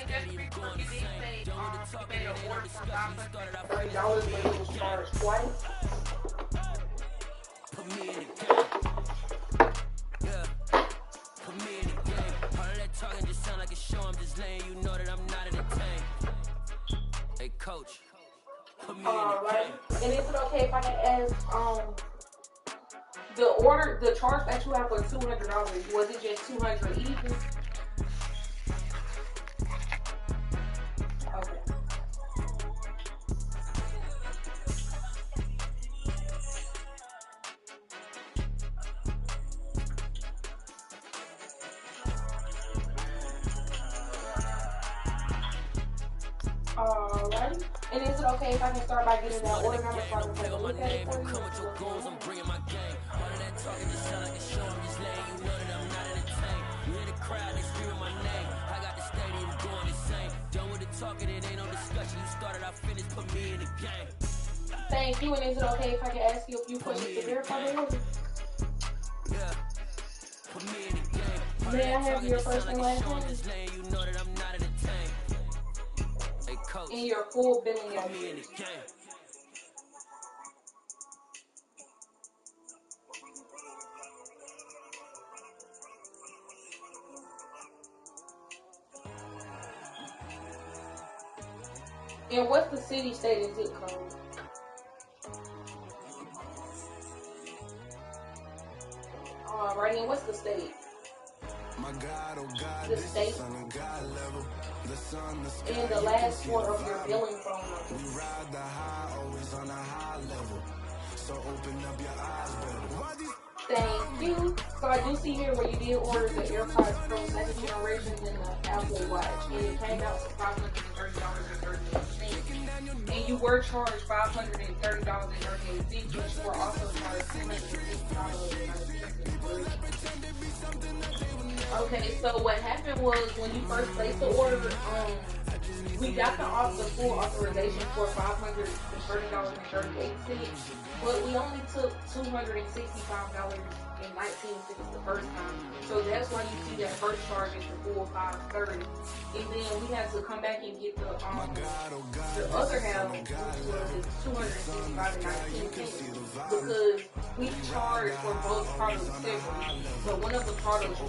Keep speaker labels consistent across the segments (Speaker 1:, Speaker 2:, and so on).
Speaker 1: just to be clear, he did say he made an order for $530, but it was charged twice.
Speaker 2: Put me in the game. Yeah. Put me in the game. All of that talking just sound like a show. I'm just letting you know that I'm not entertained. Hey, coach. Put me in the game.
Speaker 1: And is it okay if I can ask, the charge that you have was $200. Was it just $200 even? Okay. Alrighty. And is it okay if I can start by getting that order number so I can take a look at it for you?
Speaker 2: Come with your goals, I'm bringing my game. All of that talking just sound like a show. I'm just letting you know that I'm not entertained. You hear the crowd, they screaming my name. I got the stadium going insane. Done with the talking, it ain't no discussion. You started, I finished, put me in the game.
Speaker 1: Thank you. And is it okay if I can ask you a few questions to verify the order?
Speaker 2: Yeah. Put me in the game.
Speaker 1: May I have your first and last name?
Speaker 2: Just letting you know that I'm not entertained. Hey, coach.
Speaker 1: And your full billing
Speaker 2: Put me in
Speaker 1: address.
Speaker 2: the game.
Speaker 1: And what's the city, state, and zip code? Alright, and what's the state? The state. And the last four of your billing phone number. Thank you. So I do see here where you did order the AirPods Pro 2nd generation and the Apple Watch. And it came out to $530.38. And you were charged $530.38, but you were also charged $260.90. Okay, so what happened was when you first placed the order, we got the full authorization for $530.38, but we only took $265.19 the first time. So that's why you see that first charge is the full $530. And then we had to come back and get the other half, which was $265.19, because we charged for both products separately. So one of the products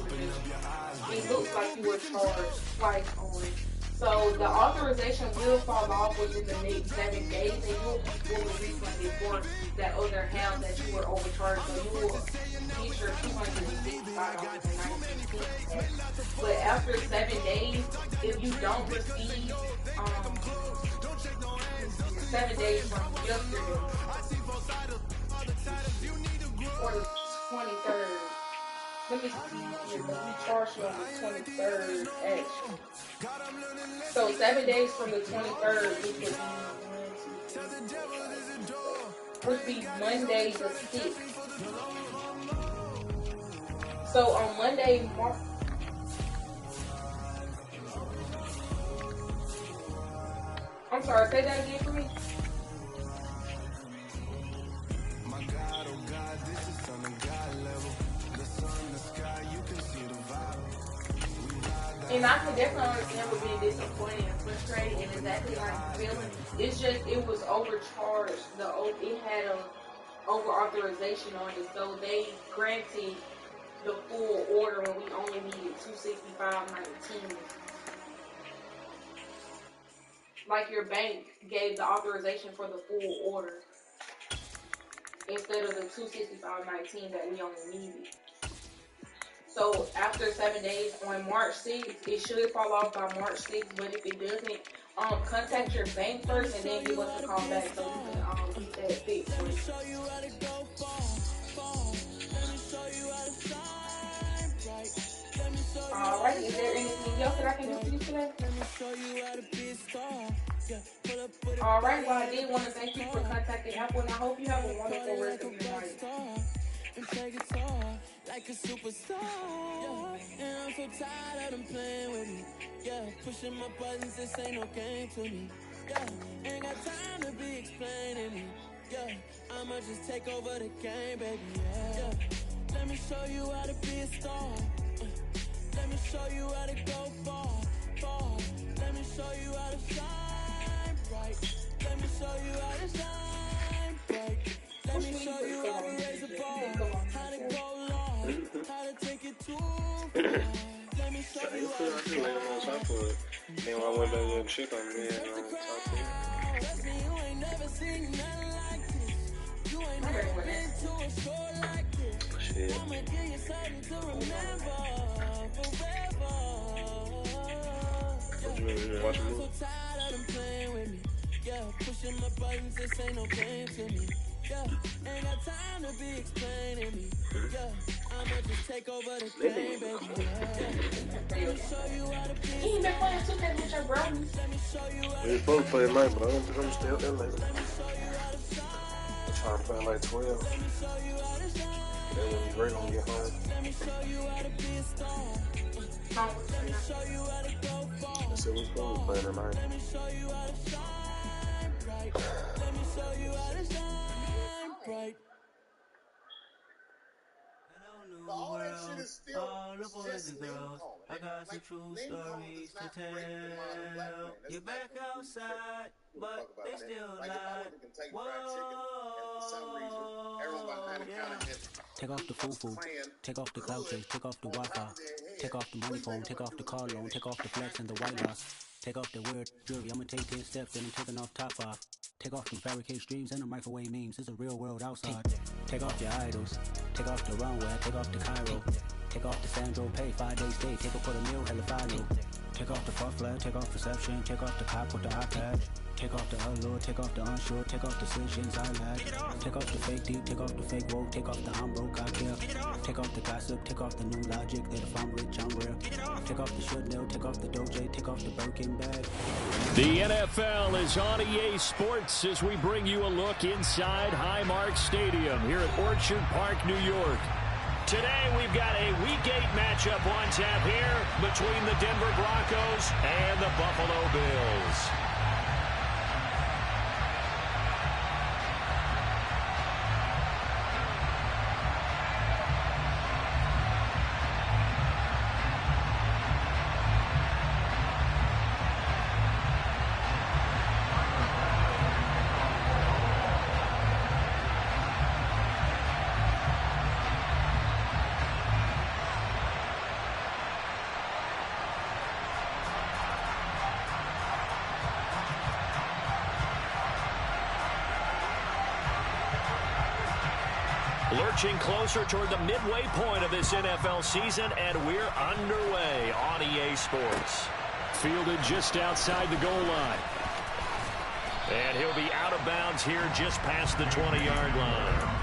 Speaker 1: it looks like you were charged twice on it. So the authorization will fall off within the next 7 days, and you'll be fully refunded for that other half that you were overcharged. So you will get your $265.19. But after 7 days, if you don't receive 7 days from yesterday or the 23rd. Let me see here, but we charged you on the 23rd, actually. So 7 days from the 23rd, would be Monday the 6th. So on Monday, I'm sorry, say that again for me. And I can definitely understand with being disappointed and frustrated and exactly how you feeling. It's just, it was overcharged. It had a over authorization on it, so they granted the full order when we only needed $265.19. Like your bank gave the authorization for the full order instead of the $265.19 that we only needed. So after 7 days on March 6th, it should fall off by March 6th, but if it doesn't, contact your bank first and then give us a call back so we can keep that fixed for you. Alright, is there anything else that I can do for you today? Alright, well I did want to thank you for contacting Apple, and I hope you have a wonderful rest of your night.
Speaker 2: And play guitar like a superstar. Yeah. And I'm so tired of them playing with me. Yeah, pushing my buttons, this ain't no game to me. Yeah, ain't got time to be explaining me. Yeah, I'ma just take over the game, baby. Yeah, let me show you how to be a star. Let me show you how to go far, far. take it too far. Let me show you how to
Speaker 3: Then when I went back there and checked on me, and on top
Speaker 2: trust me, you ain't never seen nothing like this. You ain't never been to a store like this.
Speaker 3: shit.
Speaker 2: I'ma give you something to remember forever.
Speaker 3: What you been watching
Speaker 2: I'm so
Speaker 3: movies?
Speaker 2: tired of them playing with me. Yeah, pushing my buttons, this ain't no game to me. Yeah, ain't got time to be explaining me. Yeah, I'ma just take over the game, baby. Yeah. Let me show you how to be.
Speaker 1: You ain't been playing 2K with your brownies.
Speaker 2: Let me show you how
Speaker 3: We supposed to play tonight, but I don't think I'm still there later. I'm trying to play like 12. Then when you break, I'm gonna get home. I said we're supposed to play tonight.
Speaker 2: All that shit is still all the boys and girls. I got some true stories to tell. You're back outside, but they still lied. Whoa, yeah.
Speaker 4: Take off the foo-foo, take off the cloud chase, take off the Wi-Fi, take off the money phone, take off the car loan, take off the flex and the white loss, take off the weird jewelry, I'ma take 10 steps, then I'm taking off top 5. Take off the fabricate streams and the microwave memes, it's a real world outside. Take off your idols, take off the runway, take off the Cairo, take off the Sandro pay, 5 days stay, take up for the meal, hella follow. Take off the far flag, take off reception, take off the cop with the iPad. Take off the allure, take off the unsure, take off the decisions I lack. Take off the fake deep, take off the fake woke, take off the I'm broke, I care. Take off the gossip, take off the new logic that if I'm rich, I'm real. Take off the should know, take off the Doja, take off the Birkin bag.
Speaker 5: The NFL is on EA Sports as we bring you a look inside Highmark Stadium here at Orchard Park, New York. Today we've got a Week 8 matchup on tap here between the Denver Broncos and the Buffalo Bills. Lurching closer toward the midway point of this NFL season, and we're underway on EA Sports. Fielded just outside the goal line. And he'll be out of bounds here just past the 20-yard line.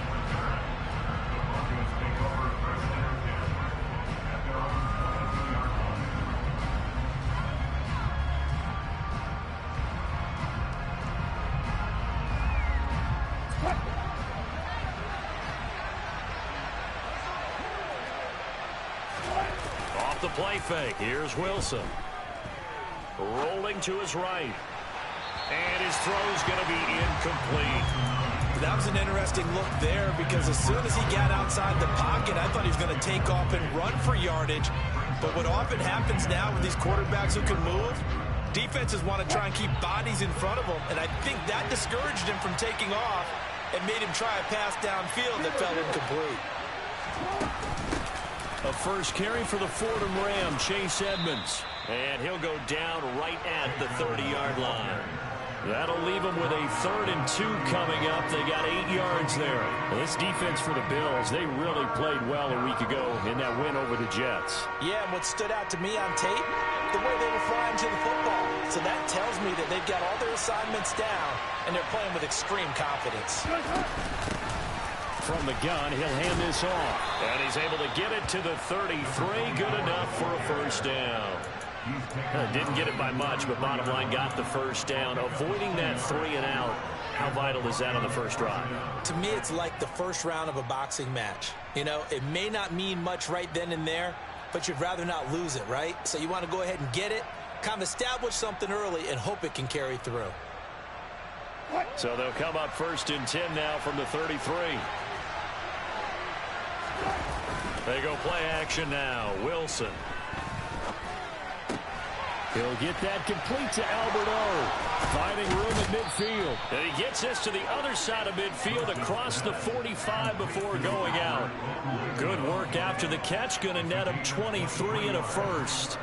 Speaker 5: The play fake. Here's Wilson. Rolling to his right. And his throw's going to be incomplete.
Speaker 6: That was an interesting look there because as soon as he got outside the pocket, I thought he was going to take off and run for yardage. But what often happens now with these quarterbacks who can move, defenses want to try and keep bodies in front of them. And I think that discouraged him from taking off and made him try a pass downfield that fell incomplete.
Speaker 5: A first carry for the Fordham Ram, Chase Edmonds. And he'll go down right at the 30-yard line. That'll leave them with a 3rd and 2 coming up. They got 8 yards there. Well, this defense for the Bills, they really played well a week ago in that win over the Jets.
Speaker 6: Yeah, and what stood out to me on tape, the way they were flying to the football. So that tells me that they've got all their assignments down, and they're playing with extreme confidence.
Speaker 5: From the gun, he'll hand this off. And he's able to get it to the 33. Good enough for a first down. Didn't get it by much, but bottom line got the first down. Avoiding that 3 and out. How vital is that on the first drive?
Speaker 6: To me, it's like the first round of a boxing match. You know, it may not mean much right then and there, but you'd rather not lose it, right? So you want to go ahead and get it, kind of establish something early, and hope it can carry through.
Speaker 5: So they'll come up 1st and 10 now from the 33. They go play action now. Wilson. He'll get that complete to Alberto. Finding room at midfield. And he gets this to the other side of midfield across the 45 before going out. Good work after the catch. Going to net him 23 and a first.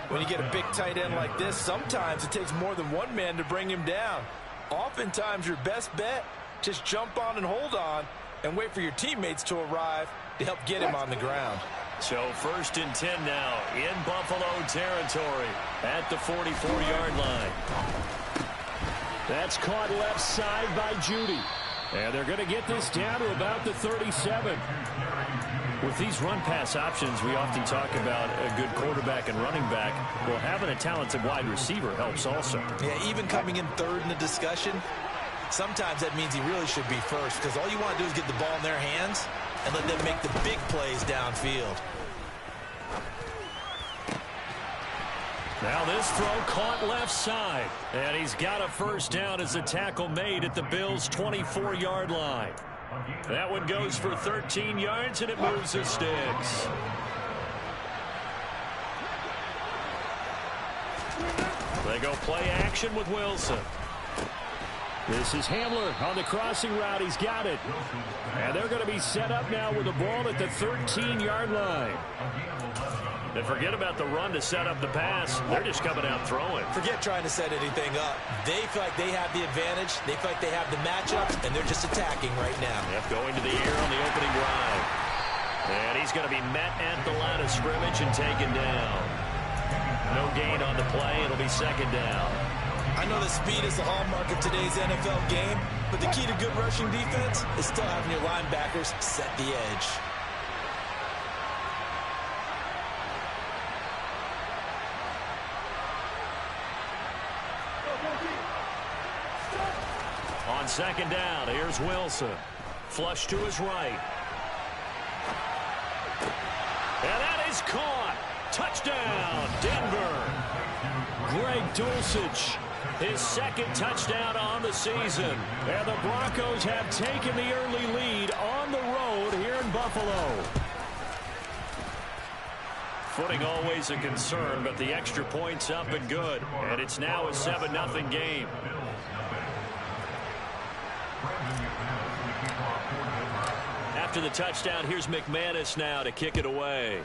Speaker 6: When you get a big tight end like this, sometimes it takes more than one man to bring him down. Oftentimes your best bet, just jump on and hold on and wait for your teammates to arrive to help get him on the ground.
Speaker 5: So 1st and 10 now in Buffalo territory at the 44-yard line. That's caught left side by Judy. And they're going to get this down to about the 37. With these run-pass options, we often talk about a good quarterback and running back. Well, having a talented wide receiver helps also.
Speaker 6: Yeah, even coming in third in the discussion, sometimes that means he really should be first, because all you want to do is get the ball in their hands and let them make the big plays downfield.
Speaker 5: Now this throw caught left side. And he's got a first down as the tackle made at the Bills' 24-yard line. That one goes for 13 yards, and it moves the sticks. They go play action with Wilson. This is Hamler on the crossing route. He's got it. And they're going to be set up now with the ball at the 13-yard line. And forget about the run to set up the pass. They're just coming out throwing.
Speaker 6: Forget trying to set anything up. They feel like they have the advantage. They feel like they have the matchup, and they're just attacking right now.
Speaker 5: Yep, going to the air on the opening drive. And he's going to be met at the line of scrimmage and taken down. No gain on the play. It'll be 2nd down.
Speaker 6: I know that speed is the hallmark of today's NFL game, but the key to good rushing defense is still having your linebackers set the edge.
Speaker 5: On 2nd down, here's Wilson. Flush to his right. And that is caught. Touchdown, Denver. Greg Dulcich, his 2nd touchdown on the season. And the Broncos have taken the early lead on the road here in Buffalo. Footing always a concern, but the extra point's up and good. And it's now a 7-0 game. After the touchdown, here's McManus now to kick it away.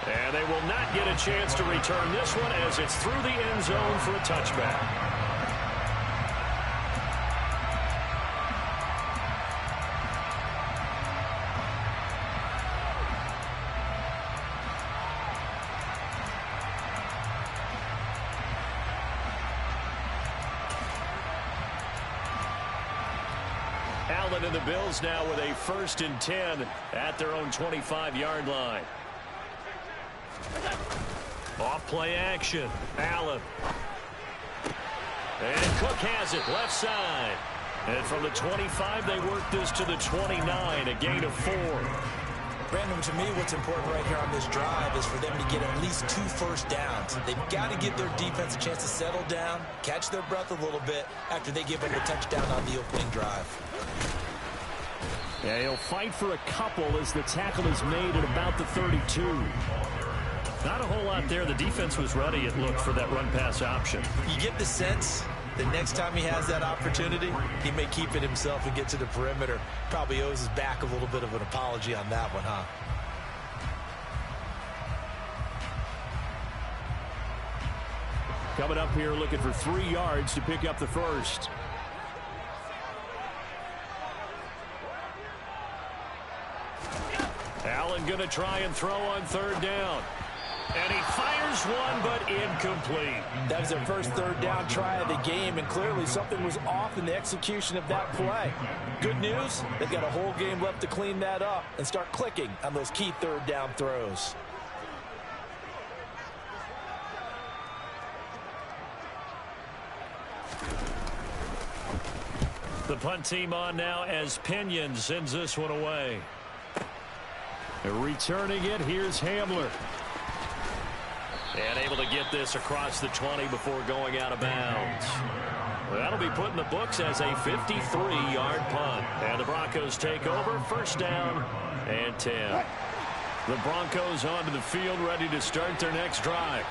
Speaker 5: And they will not get a chance to return this one as it's through the end zone for a touchback. Allen and the Bills now with a 1st and 10 at their own 25-yard line. Off play action. Allen. And Cook has it left side. And from the 25, they work this to the 29, a gain of 4.
Speaker 6: Brandon, to me, what's important right here on this drive is for them to get at least 2 first downs. They've got to give their defense a chance to settle down, catch their breath a little bit after they give up a touchdown on the opening drive.
Speaker 5: Yeah, he'll fight for a couple as the tackle is made at about the 32. Not a whole lot there. The defense was ready, it looked, for that run-pass option.
Speaker 6: You get the sense the next time he has that opportunity, he may keep it himself and get to the perimeter. Probably owes his back a little bit of an apology on that one, huh?
Speaker 5: Coming up here looking for 3 yards to pick up the first. Allen going to try and throw on 3rd down. And he fires one, but incomplete.
Speaker 6: That was their first 3rd down try of the game, and clearly something was off in the execution of that play. Good news, they've got a whole game left to clean that up and start clicking on those key 3rd down throws.
Speaker 5: The punt team on now as Pinion sends this one away. Returning it, here's Hamler. And able to get this across the 20 before going out of bounds. That'll be put in the books as a 53-yard punt. And the Broncos take over, 1st down and 10. The Broncos onto the field, ready to start their next drive.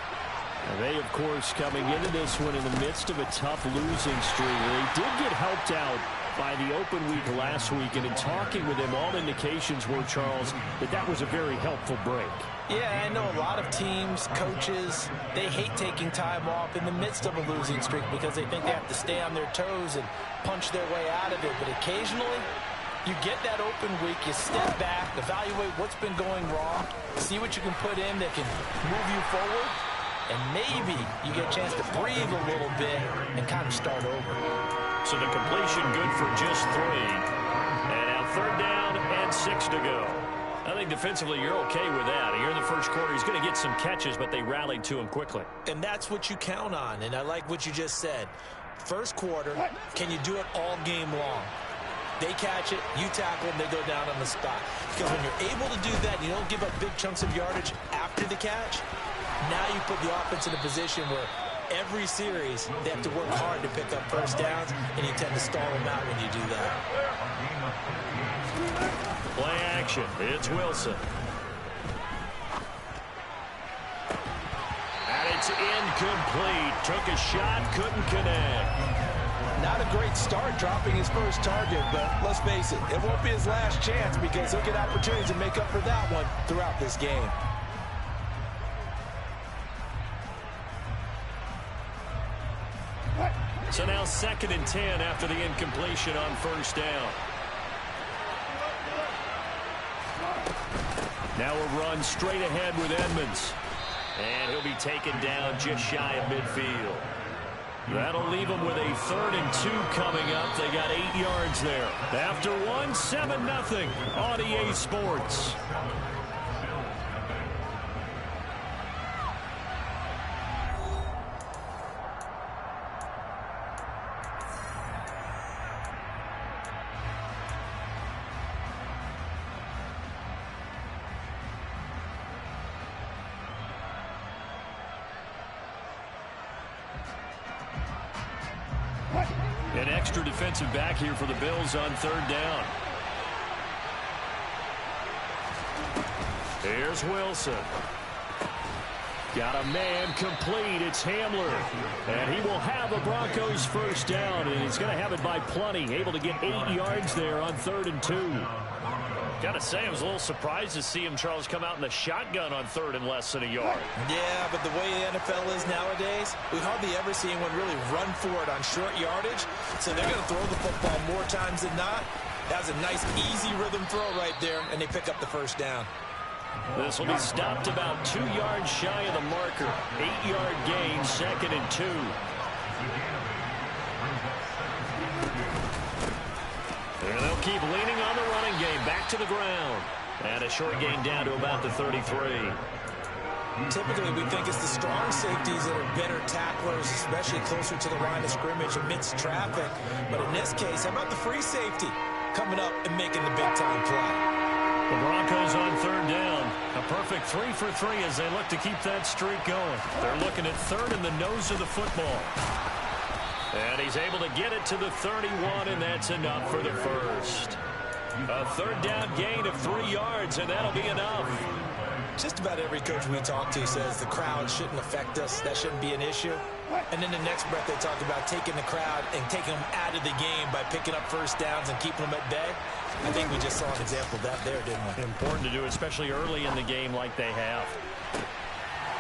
Speaker 5: And they, of course, coming into this one in the midst of a tough losing streak. They did get helped out by the open week last week, and in talking with him, all indications were, Charles, that was a very helpful break.
Speaker 6: Yeah, I know a lot of teams, coaches, they hate taking time off in the midst of a losing streak because they think they have to stay on their toes and punch their way out of it. But occasionally, you get that open week, you step back, evaluate what's been going wrong, see what you can put in that can move you forward, and maybe you get a chance to breathe a little bit and kind of start over.
Speaker 5: So the completion good for just 3. And now 3rd down and 6 to go. I think defensively you're okay with that. Here in the first quarter, he's going to get some catches, but they rallied to him quickly.
Speaker 6: And that's what you count on, and I like what you just said. First quarter, can you do it all game long? They catch it, you tackle them, they go down on the spot. Because when you're able to do that, you don't give up big chunks of yardage after the catch, now you put the offense in a position where every series they have to work hard to pick up first downs, and you tend to stall them out when you do that.
Speaker 5: Play action. It's Wilson. And it's incomplete. Took a shot, couldn't connect.
Speaker 6: Not a great start dropping his first target, but let's face it, it won't be his last chance because he'll get opportunities to make up for that one throughout this game.
Speaker 5: So now 2nd and 10 after the incompletion on first down. Now a run straight ahead with Edmonds. And he'll be taken down just shy of midfield. That'll leave them with a 3rd and 2 coming up. They got 8 yards there. After 1, 7-0 on EA Sports. An extra defensive back here for the Bills on 3rd down. Here's Wilson. Got a man complete. It's Hamler. And he will have the Broncos first down. And he's going to have it by plenty. Able to get 8 yards there on 3rd and 2. Got to say, I was a little surprised to see him, Charles, come out in the shotgun on 3rd and less than a yard.
Speaker 6: Yeah, but the way the NFL is nowadays, we hardly ever see anyone really run for it on short yardage. So they're going to throw the football more times than not. That was a nice, easy rhythm throw right there, and they pick up the first down.
Speaker 5: This will be stopped about 2 yards shy of the marker. 8-yard gain, 2nd and 2. And they'll keep leaning on the running game. Back to the ground. And a short gain down to about the 33.
Speaker 6: Typically, we think it's the strong safeties that are better tacklers, especially closer to the line of scrimmage amidst traffic. But in this case, how about the free safety coming up and making the big-time play?
Speaker 5: The Broncos on 3rd down. A perfect 3 for 3 as they look to keep that streak going. They're looking at 3rd in the nose of the football. And he's able to get it to the 31, and that's enough for the first. A 3rd down gain of 3 yards, and that'll be enough.
Speaker 6: Just about every coach we talk to says the crowd shouldn't affect us. That shouldn't be an issue. And then the next breath they talk about taking the crowd and taking them out of the game by picking up first downs and keeping them at bay. I think we just saw an example of that there, didn't we?
Speaker 5: Important to do, especially early in the game like they have.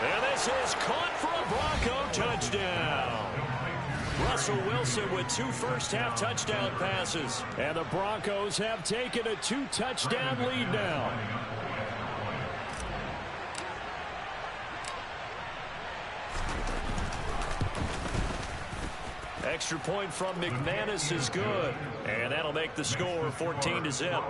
Speaker 5: And this is caught for a Bronco touchdown. Russell Wilson with 2 first-half touchdown passes. And the Broncos have taken a 2-touchdown lead now. Extra point from McManus is good. And that'll make the score 14-0.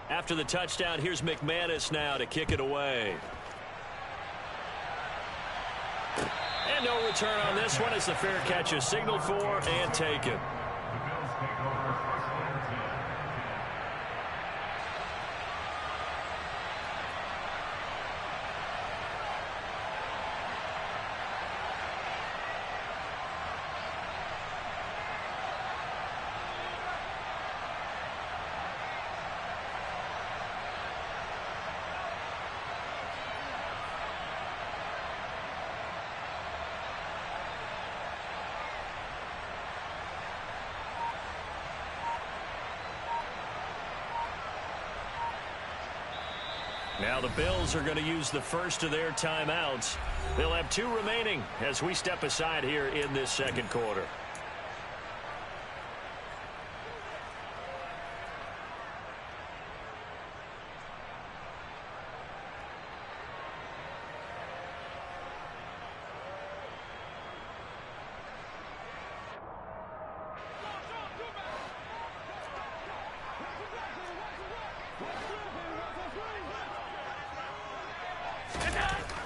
Speaker 5: After the touchdown, here's McManus now to kick it away. And no return on this one as the fair catch is signaled for and taken. Now the Bills are going to use the first of their timeouts. They'll have 2 remaining as we step aside here in this second quarter.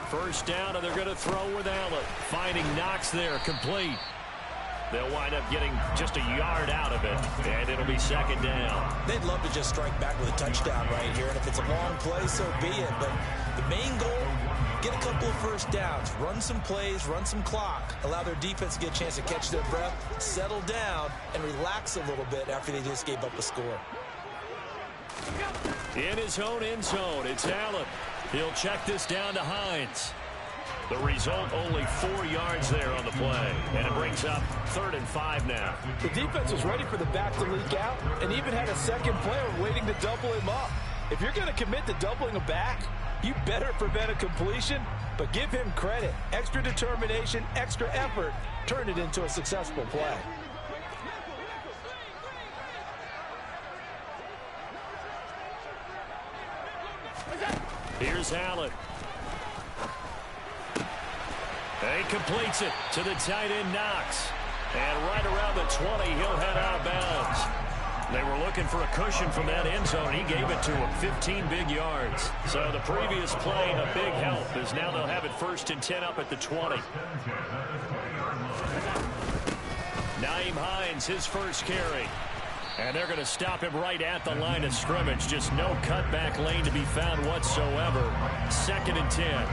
Speaker 5: First down, and they're going to throw with Allen. Finding Knox there, complete. They'll wind up getting just a yard out of it, and it'll be second down.
Speaker 6: They'd love to just strike back with a touchdown right here, and if it's a long play, so be it. But the main goal, get a couple of first downs, run some plays, run some clock, allow their defense to get a chance to catch their breath, settle down, and relax a little bit after they just gave up a score.
Speaker 5: In his own end zone, it's Allen. He'll check this down to Hines. The result, only 4 yards there on the play. And it brings up 3rd and 5 now.
Speaker 6: The defense was ready for the back to leak out and even had a second player waiting to double him up. If you're going to commit to doubling a back, you better prevent a completion, but give him credit. Extra determination, extra effort, turned it into a successful play.
Speaker 5: Here's Allen. And he completes it to the tight end, Knox. And right around the 20, he'll head out of bounds. They were looking for a cushion from that end zone. He gave it to him, 15 big yards. So the previous play, a big help, as now they'll have it 1st and 10 up at the 20. Nyheim Hines, his first carry. And they're going to stop him right at the line of scrimmage. Just no cutback lane to be found whatsoever. 2nd and 10.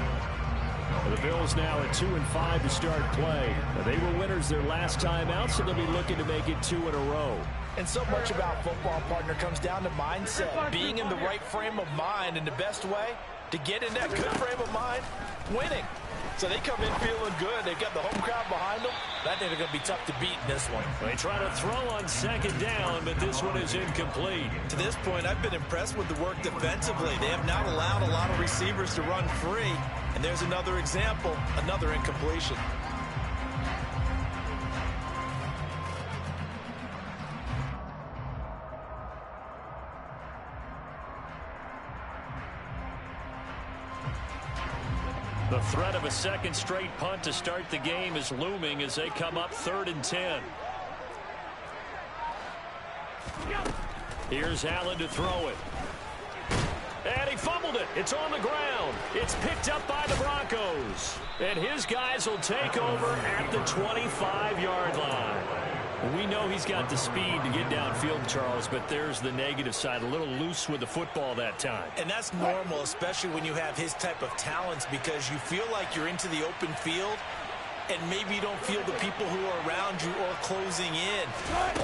Speaker 5: The Bills now at 2 and 5 to start play. They were winners their last time out, so they'll be looking to make it 2 in a row.
Speaker 6: And so much about football, partner, comes down to mindset. Being in the right frame of mind, and the best way to get in that good frame of mind, winning. So they come in feeling good. They've got the home crowd behind them. I think they're going to be tough to beat in this one.
Speaker 5: They try to throw on 2nd down, but this one is incomplete.
Speaker 6: To this point, I've been impressed with the work defensively. They have not allowed a lot of receivers to run free. And there's another example, another incompletion.
Speaker 5: The threat of a second straight punt to start the game is looming as they come up 3rd and 10. Here's Allen to throw it. And he fumbled it. It's on the ground. It's picked up by the Broncos. And his guys will take over at the 25-yard line. We know he's got the speed to get downfield, Charles, but there's the negative side. A little loose with the football that time.
Speaker 6: And that's normal, especially when you have his type of talents, because you feel like you're into the open field and maybe you don't feel the people who are around you or closing in.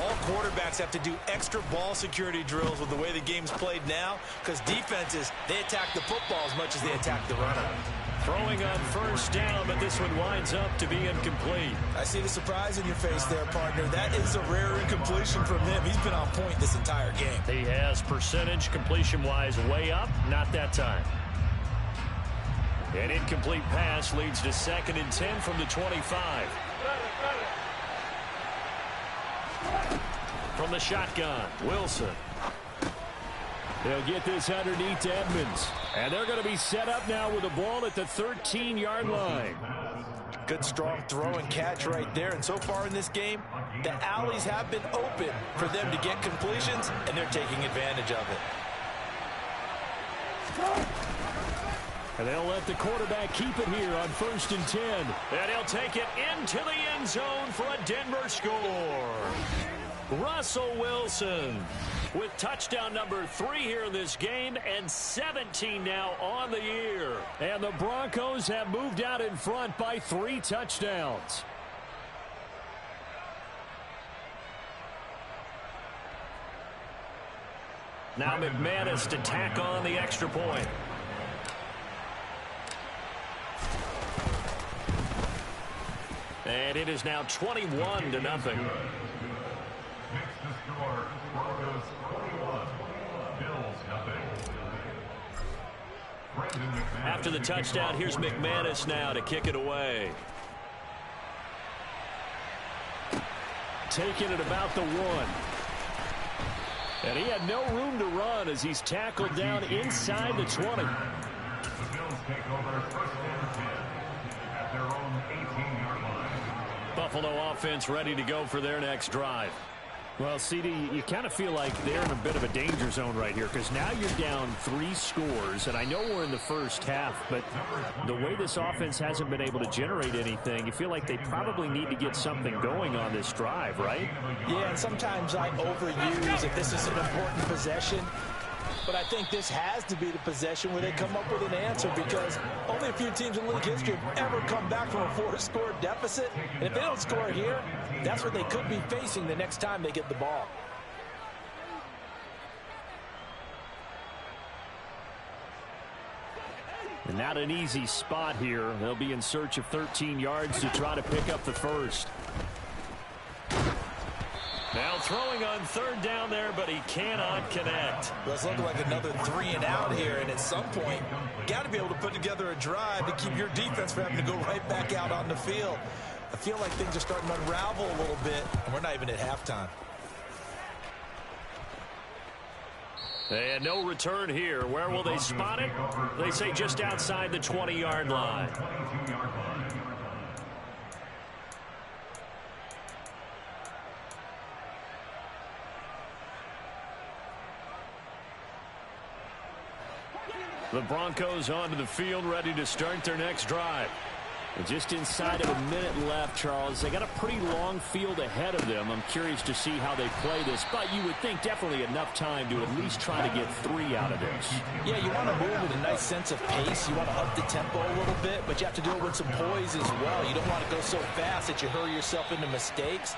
Speaker 6: All quarterbacks have to do extra ball security drills with the way the game's played now, because defenses, they attack the football as much as they attack the runner.
Speaker 5: Throwing on 1st down, but this one winds up to be incomplete.
Speaker 6: I see the surprise in your face there, partner. That is a rare incompletion from him. He's been on point this entire game.
Speaker 5: He has percentage completion-wise way up, not that time. An incomplete pass leads to 2nd and 10 from the 25. From the shotgun, Wilson. They'll get this underneath to Edmonds. And they're going to be set up now with the ball at the 13-yard line.
Speaker 6: Good, strong throw and catch right there. And so far in this game, the alleys have been open for them to get completions, and they're taking advantage of it.
Speaker 5: And they'll let the quarterback keep it here on 1st and 10. And he'll take it into the end zone for a Denver score. Russell Wilson with touchdown number 3 here in this game, and 17 now on the year. And the Broncos have moved out in front by 3 touchdowns. Now McManus to tack on the extra point. And it is now 21-0. After the touchdown, here's McManus now to kick it away. Taking it about the 1. And he had no room to run as he's tackled down inside the 20.
Speaker 7: The Bills take over first and 10 at their own 18-yard line.
Speaker 5: Buffalo offense ready to go for their next drive.
Speaker 8: Well, CD, you kind of feel like they're in a bit of a danger zone right here because now you're down 3 scores, and I know we're in the first half, but the way this offense hasn't been able to generate anything, you feel like they probably need to get something going on this drive, right?
Speaker 6: Yeah, and sometimes I overuse if this is an important possession. But I think this has to be the possession where they come up with an answer because only a few teams in league history have ever come back from a 4-score deficit. And if they don't score here, that's what they could be facing the next time they get the ball.
Speaker 8: And not an easy spot here. They'll be in search of 13 yards to try to pick up the first.
Speaker 5: Now throwing on third down there, but he cannot connect.
Speaker 6: Well, it's looking like another 3 and out here, and at some point, got to be able to put together a drive to keep your defense from having to go right back out on the field. I feel like things are starting to unravel a little bit, and we're not even at halftime.
Speaker 5: And no return here. Where will they spot it? They say just outside the 20-yard line. The Broncos onto the field, ready to start their next drive.
Speaker 8: And just inside of a minute left, Charles. They got a pretty long field ahead of them. I'm curious to see how they play this, but you would think definitely enough time to at least try to get 3 out of this.
Speaker 6: Yeah, you want to move with a nice sense of pace. You want to up the tempo a little bit, but you have to do it with some poise as well. You don't want to go so fast that you hurry yourself into mistakes.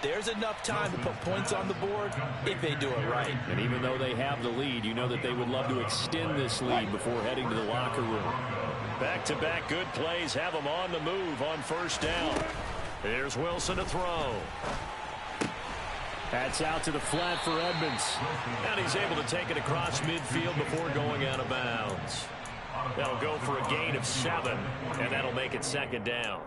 Speaker 6: There's enough time to put points on the board if they do it right.
Speaker 8: And even though they have the lead, you know that they would love to extend this lead before heading to the locker room.
Speaker 5: Back-to-back good plays have them on the move on first down. Here's Wilson to throw.
Speaker 8: That's out to the flat for Edmonds.
Speaker 5: And he's able to take it across midfield before going out of bounds. They'll go for a gain of 7, and that'll make it second down.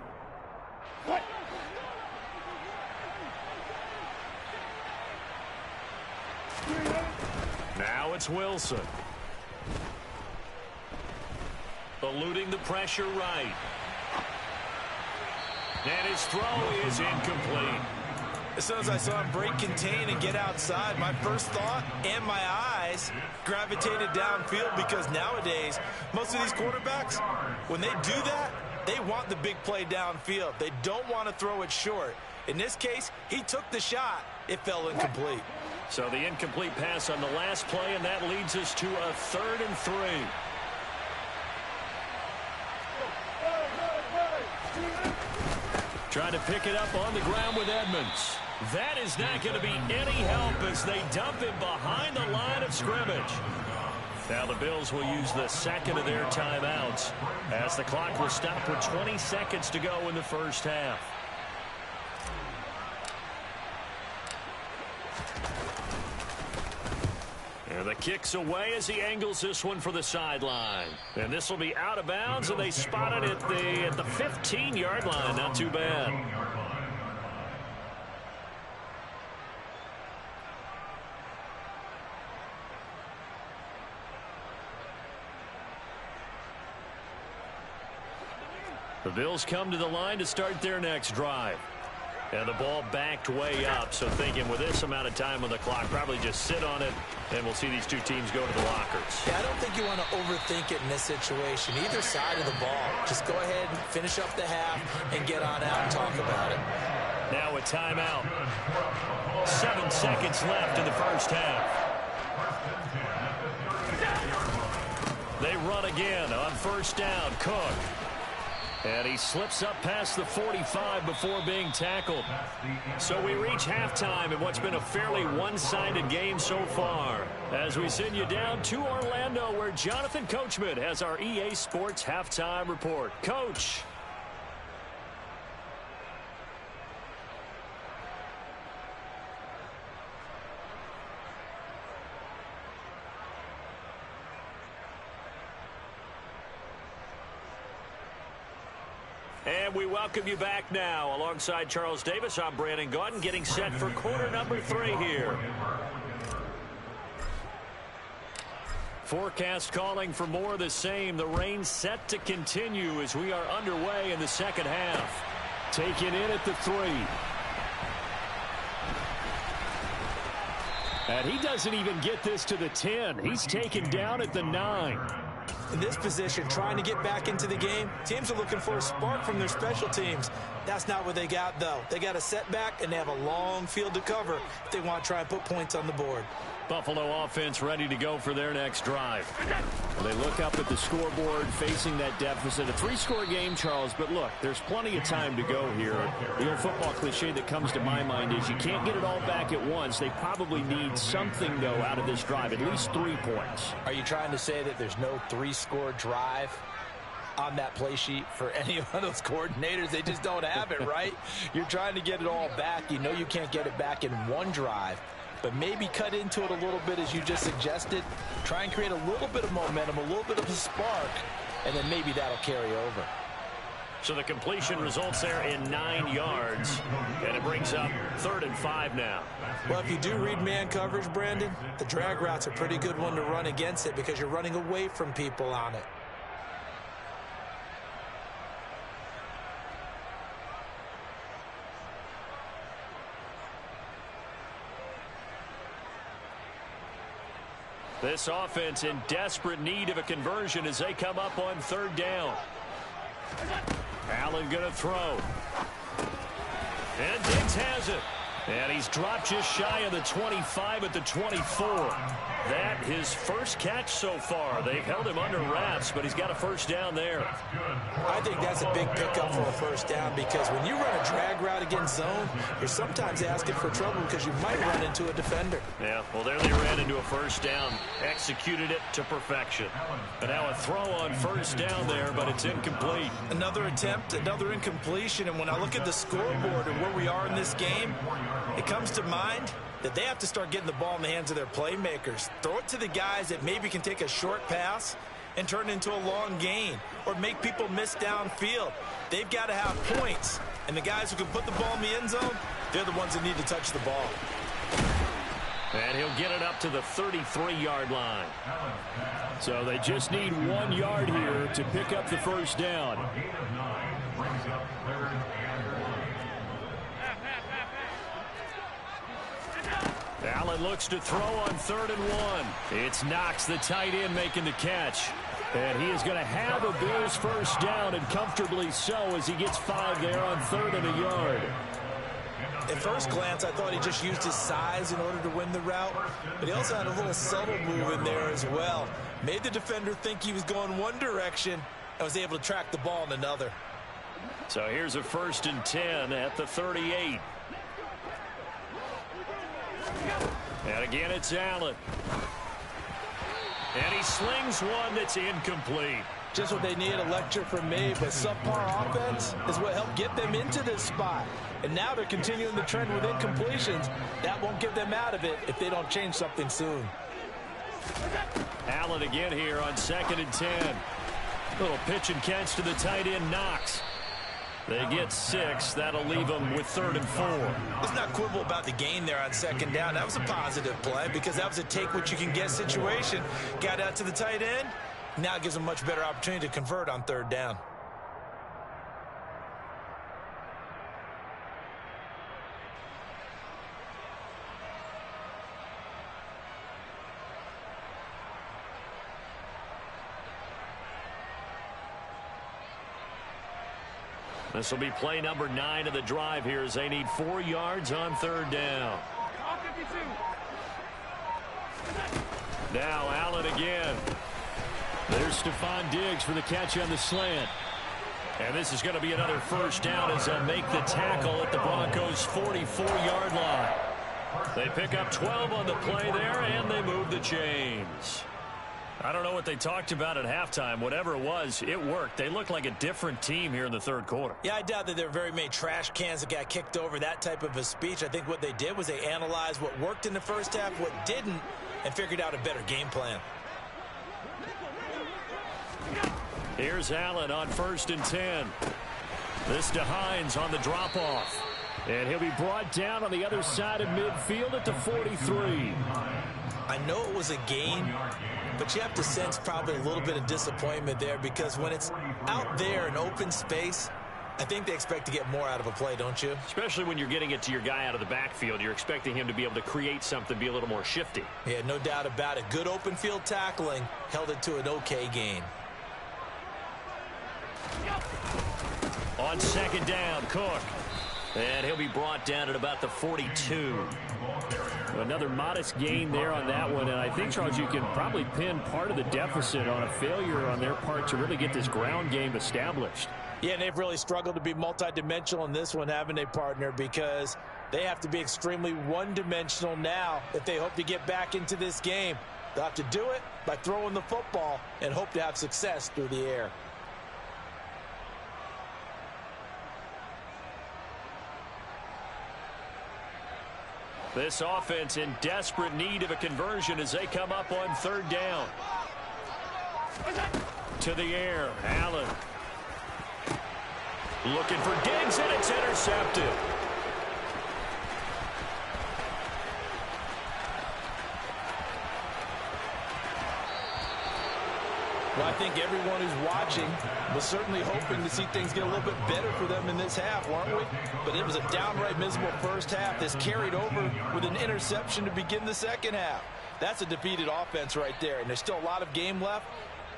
Speaker 5: Now it's Wilson. Eluding the pressure right. And his throw is incomplete.
Speaker 6: As soon as I saw him break contain and get outside, my first thought and my eyes gravitated downfield because nowadays, most of these quarterbacks, when they do that, they want the big play downfield. They don't want to throw it short. In this case, he took the shot. It fell incomplete.
Speaker 5: So the incomplete pass on the last play, and that leads us to a 3rd and 3. Trying to pick it up on the ground with Edmonds. That is not going to be any help as they dump him behind the line of scrimmage. Now the Bills will use the second of their timeouts as the clock will stop with 20 seconds to go in the first half. And the kick's away as he angles this one for the sideline. And this will be out of bounds, and they spot it at the 15-yard line. Not too bad. The Bills come to the line to start their next drive. And the ball backed way up, so thinking with this amount of time on the clock, probably just sit on it, and we'll see these two teams go to the lockers.
Speaker 6: Yeah, I don't think you want to overthink it in this situation. Either side of the ball. Just go ahead and finish up the half and get on out and talk about it.
Speaker 5: Now a timeout. 7 seconds left in the first half. They run again on first down. Cook. And he slips up past the 45 before being tackled. So we reach halftime in what's been a fairly one-sided game so far. As we send you down to Orlando, where Jonathan Coachman has our EA Sports halftime report. Coach. And we welcome you back now. Alongside Charles Davis, I'm Brandon Gaudin, getting set for quarter number 3 here. Forecast calling for more of the same. The rain set to continue as we are underway in the second half. Taken in at the 3. And he doesn't even get this to the 10. He's taken down at the 9.
Speaker 6: In this position, trying to get back into the game, teams are looking for a spark from their special teams. That's not what they got, though. They got a setback, and they have a long field to cover if they want to try and put points on the board.
Speaker 5: Buffalo offense ready to go for their next drive. Well, they look up at the scoreboard facing that deficit. A 3-score game, Charles, but look, there's plenty of time to go here. The old football cliche that comes to my mind is you can't get it all back at once. They probably need something, though, out of this drive, at least 3 points.
Speaker 6: Are you trying to say that there's no 3-score drive on that play sheet for any of those coordinators? They just don't have it, right? You're trying to get it all back. You know you can't get it back in one drive. But maybe cut into it a little bit as you just suggested. Try and create a little bit of momentum, a little bit of a spark, and then maybe that'll carry over.
Speaker 5: So the completion results there in 9 yards, and it brings up 3rd and 5 now.
Speaker 6: Well, if you do read man coverage, Brandon, the drag route's a pretty good one to run against it because you're running away from people on it.
Speaker 5: This offense in desperate need of a conversion as they come up on 3rd down. Allen going to throw. And Diggs has it. And he's dropped just shy of the 25 at the 24. That his first catch so far. They've held him under wraps, but he's got a first down there.
Speaker 6: I think that's a big pickup for a first down because when you run a drag route against zone, you're sometimes asking for trouble because you might run into a defender.
Speaker 5: Yeah, well, there they ran into a first down. Executed it to perfection. And now a throw on first down there, but it's incomplete.
Speaker 6: Another attempt, another incompletion, and when I look at the scoreboard and where we are in this game, it comes to mind that they have to start getting the ball in the hands of their playmakers. Throw it to the guys that maybe can take a short pass and turn it into a long gain or make people miss downfield. They've got to have points, and the guys who can put the ball in the end zone, they're the ones that need to touch the ball.
Speaker 5: And he'll get it up to the 33-yard line. So they just need 1 yard here to pick up the first down. Allen looks to throw on 3rd and 1. It's Knox, the tight end, making the catch. And he is going to have a Bills first down, and comfortably so as he gets 5 there on 3rd and a yard.
Speaker 6: At first glance, I thought he just used his size in order to win the route, but he also had a little subtle move in there as well. Made the defender think he was going one direction and was able to track the ball in another.
Speaker 5: So here's a 1st and 10 at the 38. And again, it's Allen. And he slings one that's incomplete.
Speaker 6: Just what they need, a lecture from me, but subpar offense is what helped get them into this spot. And now they're continuing the trend with incompletions. That won't get them out of it if they don't change something soon.
Speaker 5: Allen again here on 2nd and 10. Little pitch and catch to the tight end, Knox. They get 6. That'll leave them with 3rd and 4.
Speaker 6: Let's not quibble about the gain there on 2nd down. That was a positive play because that was a take-what-you-can-get situation. Got out to the tight end. Now it gives them a much better opportunity to convert on 3rd down.
Speaker 5: This will be play number 9 of the drive here as they need 4 yards on 3rd down. Now Allen again. There's Stephon Diggs for the catch on the slant. And this is going to be another first down as they'll make the tackle at the Broncos' 44-yard line. They pick up 12 on the play there, and they move the chains. I don't know what they talked about at halftime. Whatever it was, it worked. They look like a different team here in the 3rd quarter.
Speaker 6: Yeah, I doubt that there were very many trash cans that got kicked over, that type of a speech. I think what they did was they analyzed what worked in the first half, what didn't, and figured out a better game plan.
Speaker 5: Here's Allen on 1st and 10.
Speaker 8: This to Hines on the drop-off. And he'll be brought down on the other side of midfield at the 43.
Speaker 6: I know it was a gain, but you have to sense probably a little bit of disappointment there, because when it's out there in open space, I think they expect to get more out of a play, don't you?
Speaker 8: Especially when you're getting it to your guy out of the backfield. You're expecting him to be able to create something, be a little more shifty.
Speaker 6: Yeah, no doubt about it. Good open field tackling held it to an okay gain.
Speaker 8: On second down, Cook. And he'll be brought down at about the 42. Another modest gain there on that one. And I think, Charles, you can probably pin part of the deficit on a failure on their part to really get this ground game established.
Speaker 6: Yeah, and they've really struggled to be multidimensional in this one, haven't they, partner? Because they have to be extremely one-dimensional now if they hope to get back into this game. They'll have to do it by throwing the football and hope to have success through the air.
Speaker 8: This offense in desperate need of a conversion as they come up on third down. To the air, Allen. Looking for Diggs, and it's intercepted.
Speaker 6: Well, I think everyone who's watching was certainly hoping to see things get a little bit better for them in this half, weren't we? But it was a downright miserable first half that's carried over with an interception to begin the second half. That's a defeated offense right there, and there's still a lot of game left.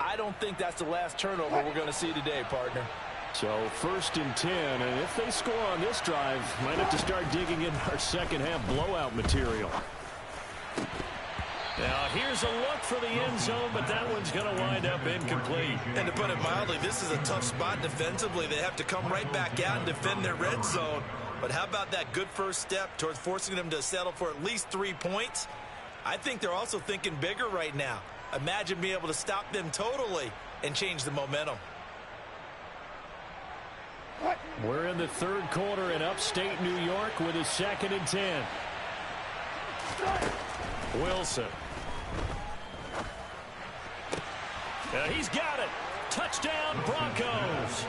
Speaker 6: I don't think that's the last turnover we're going to see today, partner.
Speaker 8: So 1st and 10, and if they score on this drive, might have to start digging in our second half blowout material. Now here's a look for the end zone, but that one's going to wind up incomplete.
Speaker 6: And to put it mildly, this is a tough spot defensively. They have to come right back out and defend their red zone. But how about that good first step towards forcing them to settle for at least 3 points? I think they're also thinking bigger right now. Imagine being able to stop them totally and change the momentum.
Speaker 8: We're in the third quarter in upstate New York with a 2nd and 10. Wilson. He's got it. Touchdown, Broncos.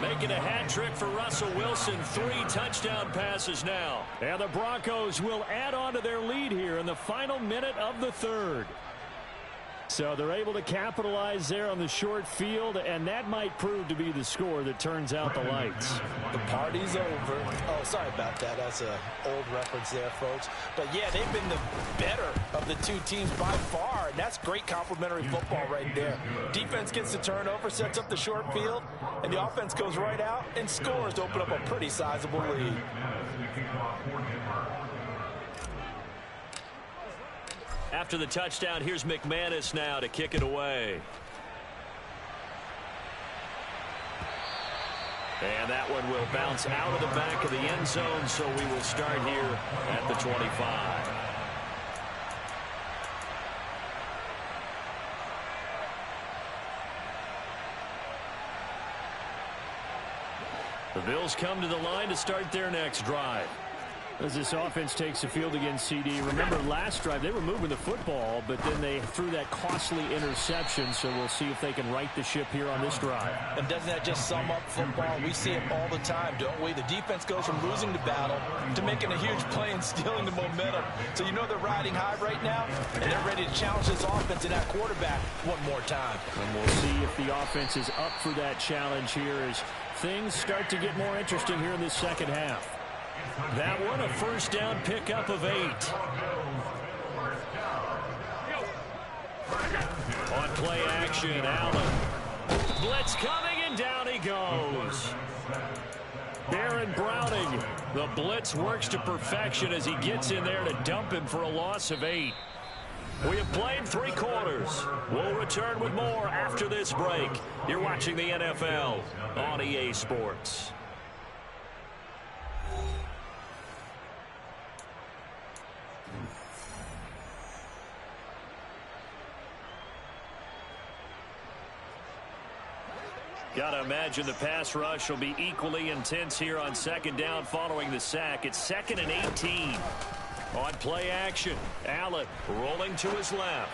Speaker 8: Making a hat trick for Russell Wilson. 3 touchdown passes now. And the Broncos will add on to their lead here in the final minute of the third. So they're able to capitalize there on the short field, and that might prove to be the score that turns out the lights.
Speaker 6: The party's over. Oh, sorry about that. That's an old reference there, folks. But, yeah, they've been the better of the two teams by far, and that's great complimentary football right there. Defense gets the turnover, sets up the short field, and the offense goes right out and scores to open up a pretty sizable lead.
Speaker 8: After the touchdown, here's McManus now to kick it away. And that one will bounce out of the back of the end zone, so we will start here at the 25. The Bills come to the line to start their next drive. As this offense takes the field against CD, remember last drive they were moving the football, but then they threw that costly interception, so we'll see if they can right the ship here on this drive.
Speaker 6: And doesn't that just sum up football? We see it all the time, don't we? The defense goes from losing the battle to making a huge play and stealing the momentum. So you know they're riding high right now, and they're ready to challenge this offense and that quarterback one more time.
Speaker 8: And we'll see if the offense is up for that challenge here as things start to get more interesting here in this second half. That one, a first down pickup of 8. On play action, Allen. Blitz coming, and down he goes. Baron Browning. The blitz works to perfection as he gets in there to dump him for a loss of 8. We have played 3 quarters. We'll return with more after this break. You're watching the NFL on EA Sports. Gotta imagine the pass rush will be equally intense here on second down following the sack. It's 2nd and 18. On play action, Allen rolling to his left.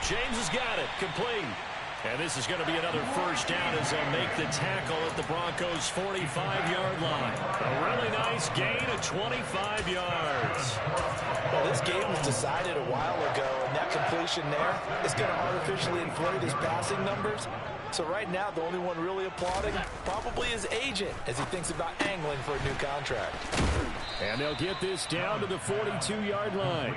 Speaker 8: James has got it, complete.
Speaker 5: And this is going to be another first down as they'll make the tackle at the Broncos' 45-yard line. A really nice gain of 25 yards.
Speaker 6: Well, this game was decided a while ago, and that completion there is going to artificially inflate his passing numbers. So right now, the only one really applauding probably his agent as he thinks about angling for a new contract.
Speaker 5: And they'll get this down to the 42-yard line.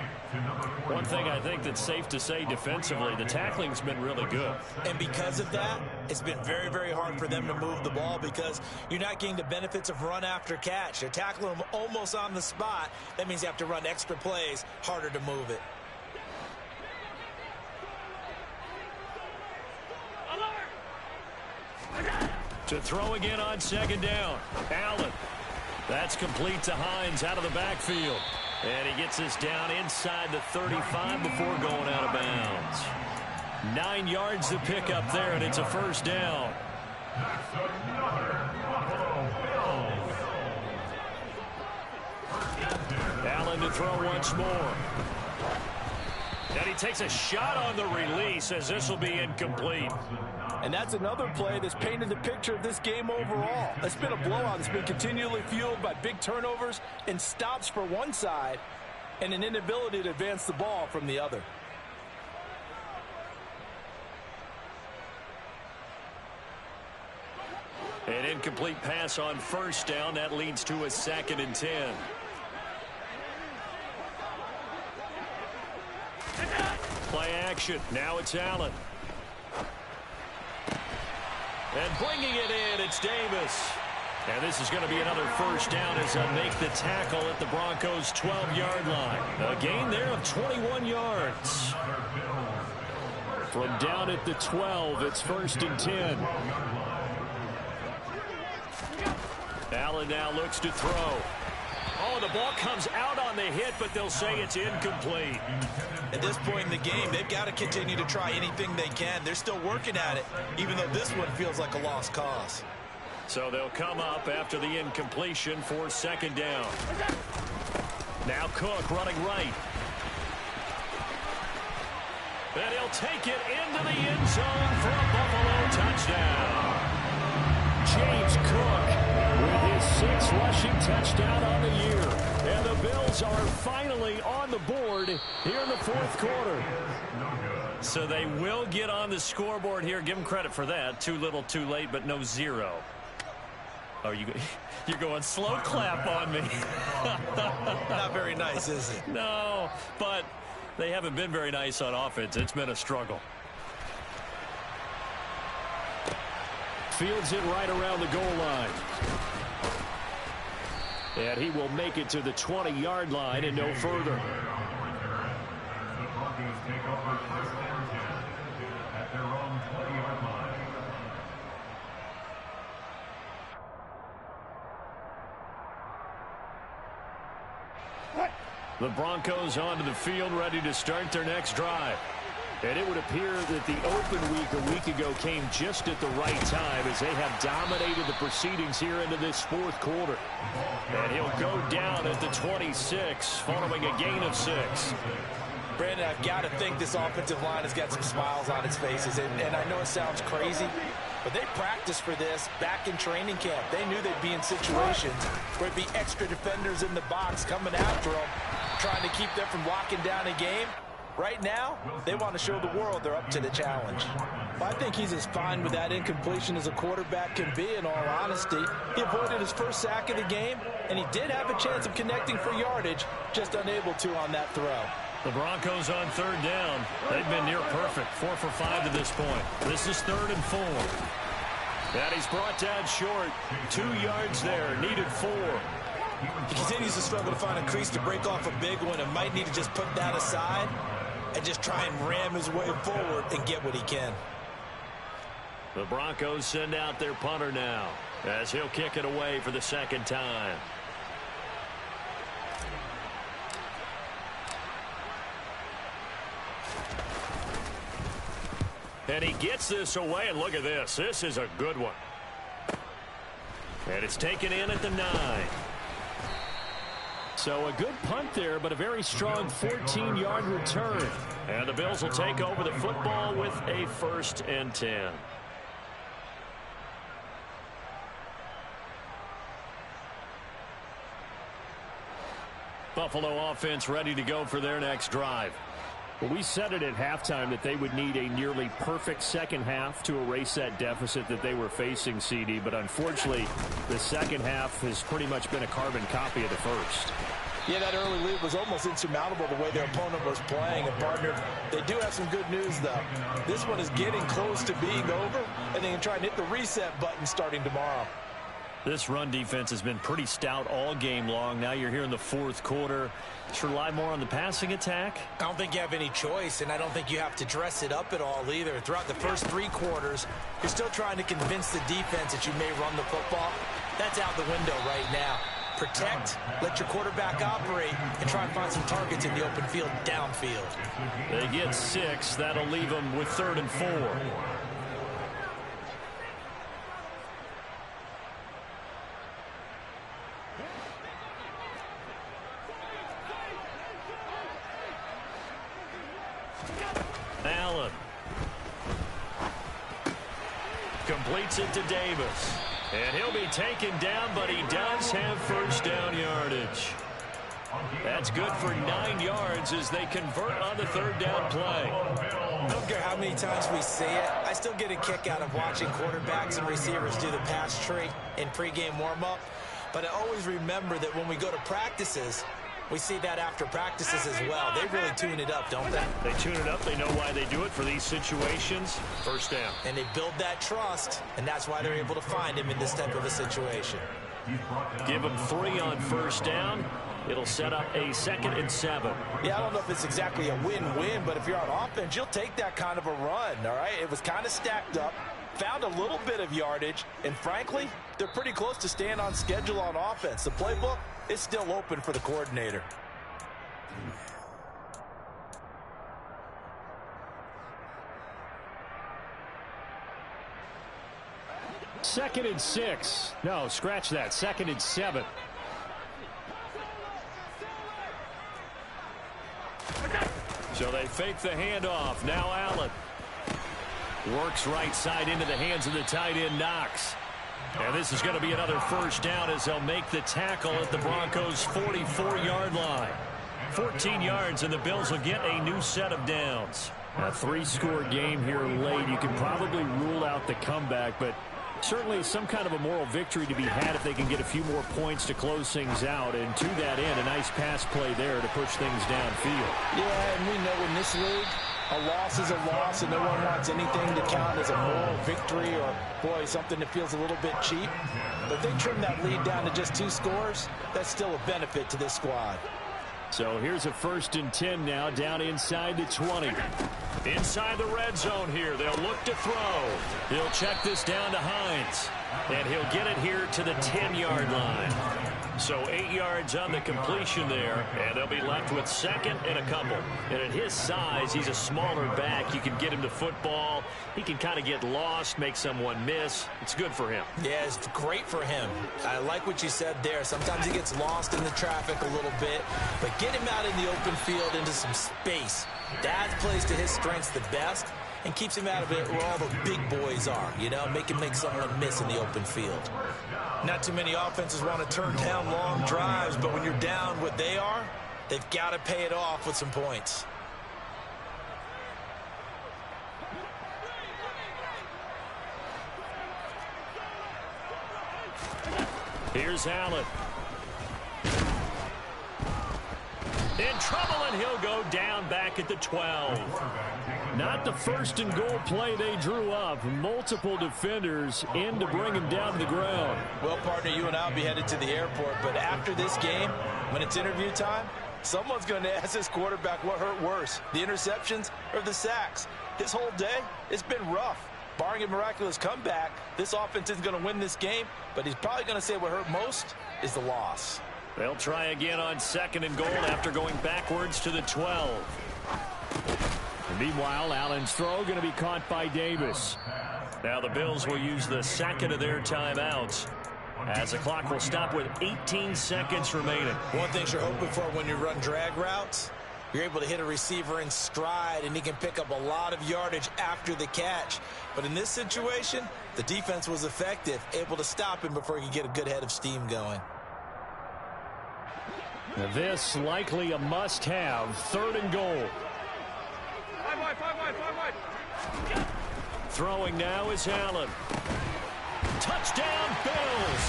Speaker 5: One thing I think that's safe to say defensively, the tackling's been really good.
Speaker 6: And because of that, it's been very, very hard for them to move the ball because you're not getting the benefits of run after catch. They're tackling them almost on the spot. That means you have to run extra plays, harder to move it.
Speaker 5: To throw again on second down. Allen. That's complete to Hines out of the backfield. And he gets this down inside the 35 before going out of bounds. 9 yards to pick up there, and it's a first down. Allen to throw once more. And he takes a shot on the release as this will be incomplete.
Speaker 6: And that's another play that's painted the picture of this game overall. It's been a blowout that's been continually fueled by big turnovers and stops for one side and an inability to advance the ball from the other.
Speaker 5: An incomplete pass on first down. That leads to a 2nd and 10. Play action. Now it's Allen. And bringing it in, it's Davis. And this is going to be another first down as they'll make the tackle at the Broncos' 12-yard line. A gain there of 21 yards. From down at the 12, it's 1st and 10. Allen now looks to throw. Oh, the ball comes out on the hit, but they'll say it's incomplete.
Speaker 6: At this point in the game, they've got to continue to try anything they can. They're still working at it, even though this one feels like a lost cause.
Speaker 5: So they'll come up after the incompletion for 2nd down. Now Cook running right. And he'll take it into the end zone for a Buffalo touchdown. James Cook with his 6th rushing touchdown on the year. And the Bills are finally on the board here in the 4th quarter. So they will get on the scoreboard here. Give them credit for that. Too little, too late, but no 0. Oh, you're going slow clap on me.
Speaker 6: Not very nice, is it?
Speaker 5: No, but they haven't been very nice on offense. It's been a struggle. Fields it right around the goal line. And he will make it to the 20-yard line and no further.
Speaker 7: The Broncos take over 1st and 10 at their own 20-yard line.
Speaker 5: The Broncos onto the field, ready to start their next drive. And it would appear that the open week a week ago came just at the right time as they have dominated the proceedings here into this 4th quarter. And he'll go down at the 26 following a gain of 6.
Speaker 6: Brandon, I've got to think this offensive line has got some smiles on its faces. And I know it sounds crazy, but they practiced for this back in training camp. They knew they'd be in situations where it'd be extra defenders in the box coming after them, trying to keep them from locking down a game. Right now, they want to show the world they're up to the challenge. Well, I think he's as fine with that incompletion as a quarterback can be, in all honesty. He avoided his first sack of the game, and he did have a chance of connecting for yardage, just unable to on that throw.
Speaker 5: The Broncos on 3rd down. They've been near perfect, 4 for 5 to this point. This is 3rd and 4. And he's brought down short. 2 yards there, needed 4.
Speaker 6: He continues to struggle to find a crease to break off a big one and might need to just put that aside and just try and ram his way forward and get what he can.
Speaker 5: The Broncos send out their punter now as he'll kick it away for the 2nd time. And he gets this away, and look at this. This is a good one. And it's taken in at the 9. So a good punt there, but a very strong 14-yard return. And the Bills will take over the football with a 1st and 10. Buffalo offense ready to go for their next drive. Well, we said it at halftime that they would need a nearly perfect second half to erase that deficit that they were facing, CD. But unfortunately, the second half has pretty much been a carbon copy of the first.
Speaker 6: Yeah, that early lead was almost insurmountable the way their opponent was playing. And, partner, they do have some good news, though. This one is getting close to being over, and they can try and hit the reset button starting tomorrow.
Speaker 5: This run defense has been pretty stout all game long. Now you're here in the 4th quarter. Should rely more on the passing attack?
Speaker 6: I don't think you have any choice, and I don't think you have to dress it up at all either. Throughout the first 3 quarters, you're still trying to convince the defense that you may run the football. That's out the window right now. Protect, let your quarterback operate, and try and find some targets in the open field downfield.
Speaker 5: They get 6. That'll leave them with 3rd and 4. Allen completes it to Davis. And he'll be taken down, but he does have 1st down yardage. That's good for 9 yards as they convert on the 3rd down play.
Speaker 6: I don't care how many times we say it, I still get a kick out of watching quarterbacks and receivers do the pass tree in pregame warm-up. But I always remember that when we go to practices, we see that after practices as well. They really tune it up, don't they?
Speaker 5: They tune it up. They know why they do it for these situations. 1st down.
Speaker 6: And they build that trust, and that's why they're able to find him in this type of a situation.
Speaker 5: Give them 3 on 1st down. It'll set up a 2nd and 7.
Speaker 6: Yeah, I don't know if it's exactly a win-win, but if you're on offense, you'll take that kind of a run, all right? It was kind of stacked up, found a little bit of yardage, and frankly, they're pretty close to staying on schedule on offense. The playbook is still open for the coordinator.
Speaker 5: Second and 6. No, scratch that. 2nd and 7. So they fake the handoff. Now Allen works right side into the hands of the tight end Knox. And this is going to be another 1st down as they'll make the tackle at the Broncos' 44-yard line. 14 yards, and the Bills will get a new set of downs. A 3-score game here late. You can probably rule out the comeback, but certainly some kind of a moral victory to be had if they can get a few more points to close things out. And to that end, a nice pass play there to push things downfield.
Speaker 6: Yeah, and we know in this league, a loss is a loss, and no one wants anything to count as a moral victory or, boy, something that feels a little bit cheap. But if they trim that lead down to just 2 scores, that's still a benefit to this squad.
Speaker 5: So here's a 1st and 10 now, down inside the 20. Inside the red zone here. They'll look to throw. He'll check this down to Hines. And he'll get it here to the 10-yard line. So 8 yards on the completion there, and they'll be left with 2nd and a couple. And at his size, he's a smaller back. You can get him to football. He can kind of get lost, make someone miss. It's good for him.
Speaker 6: Yeah, it's great for him. I like what you said there. Sometimes he gets lost in the traffic a little bit, but get him out in the open field into some space. That plays to his strengths the best and keeps him out of it where all the big boys are, you know, make someone miss in the open field. Not too many offenses want to turn down long drives, but when you're down what they are, they've got to pay it off with some points.
Speaker 5: Here's Allen. In trouble, and he'll go down back at the 12. Not the 1st and goal play they drew up. Multiple defenders in to bring him down to the ground.
Speaker 6: Well, partner, you and I will be headed to the airport, but after this game, when it's interview time, someone's going to ask this quarterback what hurt worse, the interceptions or the sacks. His whole day, it's been rough. Barring a miraculous comeback, this offense isn't going to win this game, but he's probably going to say what hurt most is the loss.
Speaker 5: They'll try again on 2nd and goal after going backwards to the 12. And meanwhile, Allen's throw going to be caught by Davis. Now the Bills will use the 2nd of their timeouts. as the clock will stop with 18 seconds remaining.
Speaker 6: One thing you're hoping for when you run drag routes, you're able to hit a receiver in stride, and he can pick up a lot of yardage after the catch. But in this situation, the defense was effective, able to stop him before he could get a good head of steam going.
Speaker 8: This likely a must-have, 3rd and goal.
Speaker 7: 5 wide.
Speaker 5: Throwing now is Allen. Touchdown, Bills.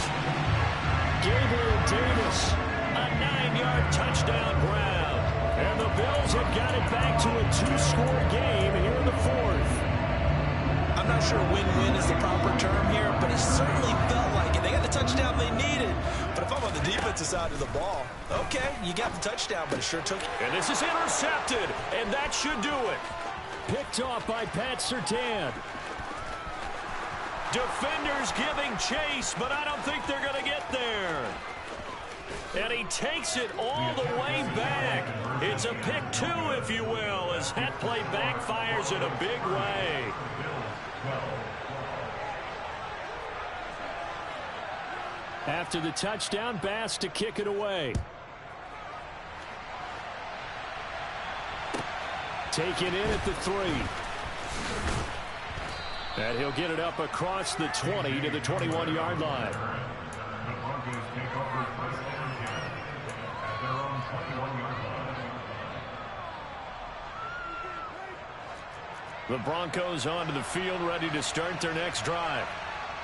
Speaker 5: Gabriel Davis, a 9-yard touchdown grab. And the Bills have got it back to a 2-score game here in the 4th.
Speaker 6: I'm not sure win-win is the proper term here, but it certainly felt like it. They got the touchdown they needed. But if I'm on the defensive side of the ball, okay, you got the touchdown, but it sure took.
Speaker 5: And this is intercepted, and that should do it.
Speaker 8: Picked off by Pat Surtain.
Speaker 5: Defenders giving chase, but I don't think they're going to get there. And he takes it all the way back. It's a pick 2, if you will, as that play backfires in a big way.
Speaker 8: After the touchdown, Bass to kick it away. Taken in at the 3. And he'll get it up across the 20 to the 21-yard line.
Speaker 7: The Broncos take over 1st and 10 at their own 21-yard line.
Speaker 5: The Broncos onto the field, ready to start their next drive.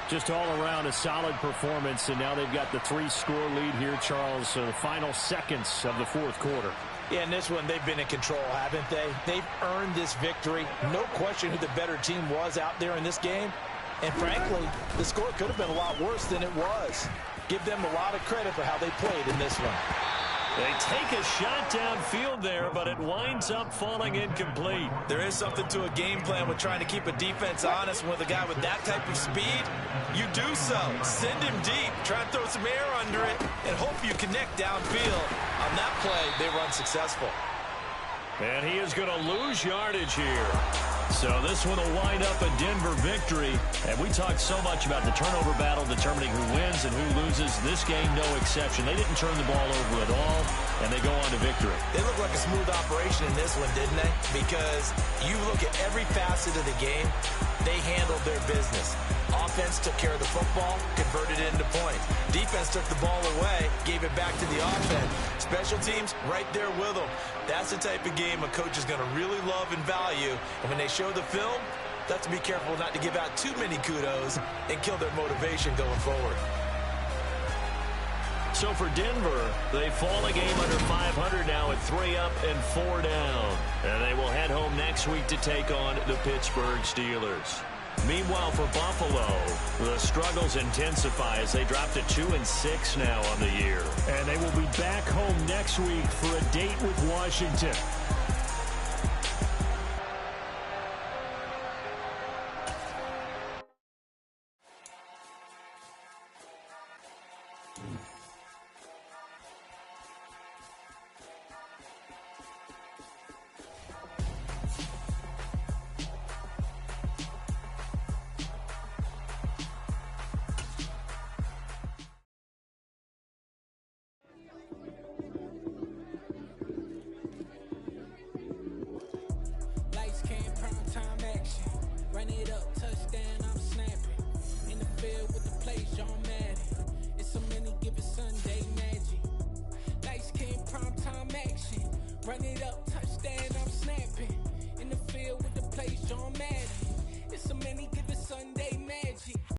Speaker 8: Just all around a solid performance, and now they've got the 3-score lead here, Charles. So the final seconds of the 4th quarter.
Speaker 6: Yeah, in this one, they've been in control, haven't they? They've earned this victory. No question who the better team was out there in this game. And frankly, the score could have been a lot worse than it was. Give them a lot of credit for how they played in this one.
Speaker 5: They take a shot downfield there, but it winds up falling incomplete.
Speaker 6: There is something to a game plan with trying to keep a defense honest. With a guy with that type of speed, you do so. Send him deep, try and throw some air under it, and hope you connect downfield. On that play, they were unsuccessful.
Speaker 5: And he is going to lose yardage here. So this one will wind up a Denver victory. And we talked so much about the turnover battle determining who wins and who loses. This game, no exception. They didn't turn the ball over at all, and they go on to victory.
Speaker 6: They look like a smooth operation in this one, didn't they? Because you look at every facet of the game, they handled their business. Offense took care of the football, converted it into points. Defense took the ball away, gave it back to the offense. Special teams, right there with them. That's the type of game a coach is going to really love and value. And when they show the film, they have to be careful not to give out too many kudos and kill their motivation going forward.
Speaker 5: So for Denver, they fall a game under 500 now at 3 up and 4 down. And they will head home next week to take on the Pittsburgh Steelers. Meanwhile, for Buffalo, the struggles intensify as they drop to 2-6 now on the year.
Speaker 8: And they will be back home next week for a date with Washington.
Speaker 2: Run it up, touchdown, I'm snapping. In the field with the plays, John Madden.